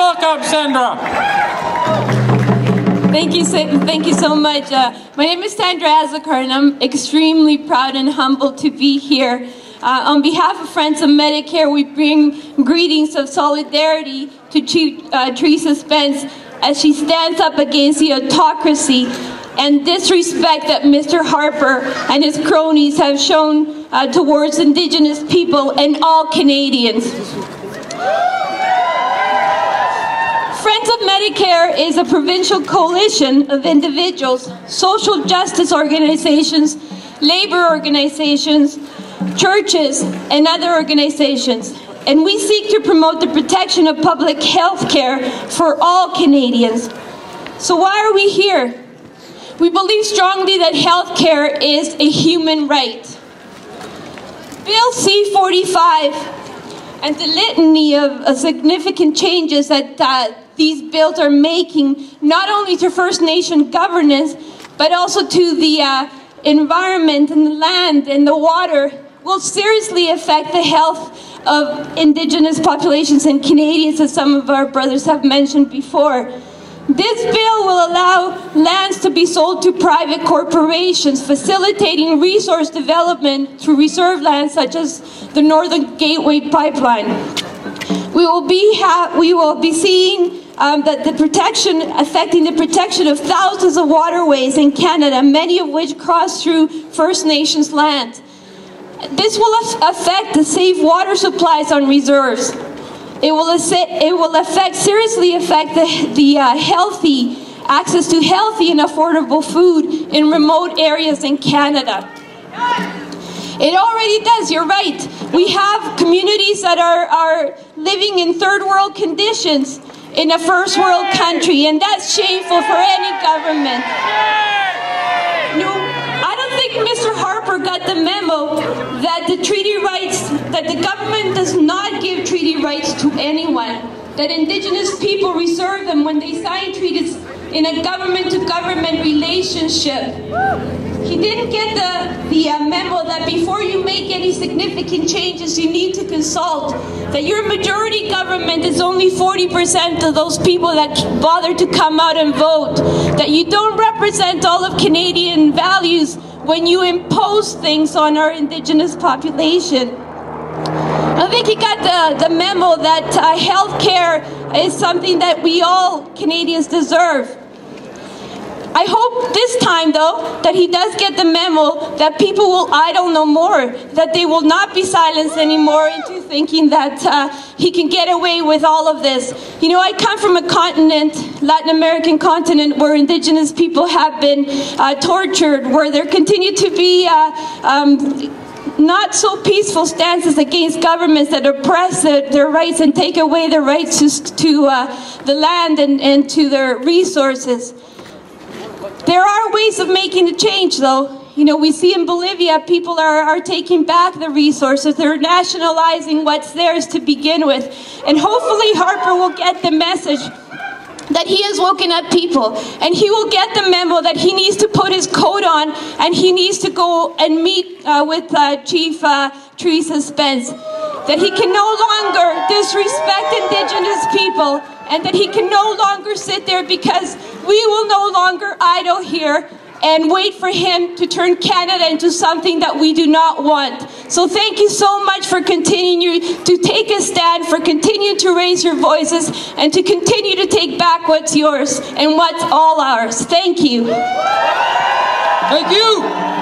Welcome, Sandra. Thank you so much. My name is Sandra Azocar, and I'm extremely proud and humbled to be here. On behalf of Friends of Medicare, we bring greetings of solidarity to Chief Theresa Spence as she stands up against the autocracy and disrespect that Mr. Harper and his cronies have shown towards Indigenous people and all Canadians. Friends of Medicare is a provincial coalition of individuals, social justice organizations, labor organizations, churches, and other organizations. And we seek to promote the protection of public health care for all Canadians. So why are we here? We believe strongly that health care is a human right. Bill C-45 and the litany of significant changes that these bills are making, not only to First Nation governance, but also to the environment and the land and the water, will seriously affect the health of Indigenous populations and Canadians, as some of our brothers have mentioned before. This bill will allow lands to be sold to private corporations, facilitating resource development through reserve lands such as the Northern Gateway Pipeline. We will be seeing that affecting the protection of thousands of waterways in Canada, many of which cross through First Nations lands. This will affect the safe water supplies on reserves. It will seriously affect the healthy access to healthy and affordable food in remote areas in Canada. It already does, you're right. We have communities that are living in third world conditions in a first world country, and that's shameful for any government. No, I don't think Mr. Harper got the memo that the treaty rights, that the government does not give treaty rights to anyone, that Indigenous people reserve them when they sign treaties in a government-to-government relationship. He didn't get the memo that before you make any significant changes, you need to consult, that your majority government is only 40% of those people that bother to come out and vote, that you don't represent all of Canadian values when you impose things on our Indigenous population. I think he got the memo that health care is something that we all Canadians deserve. I hope this time, though, that he does get the memo that people will idle no more, that they will not be silenced anymore into thinking that he can get away with all of this. You know, I come from a continent, Latin American continent, where Indigenous people have been tortured, where there continue to be not so peaceful stances against governments that oppress their rights and take away their rights to the land and to their resources. There are ways of making a change, though. You know, we see in Bolivia, people are taking back the resources. They're nationalizing what's theirs to begin with. And hopefully Harper will get the message that he has woken up people, and he will get the memo that he needs to put his coat on and he needs to go and meet with Chief Theresa Spence, that he can no longer disrespect Indigenous people, and that he can no longer sit there, because we will no longer idle here and wait for him to turn Canada into something that we do not want. So thank you so much for continuing to take a stand, for continuing to raise your voices, and to continue to take back what's yours and what's all ours. Thank you. Thank you.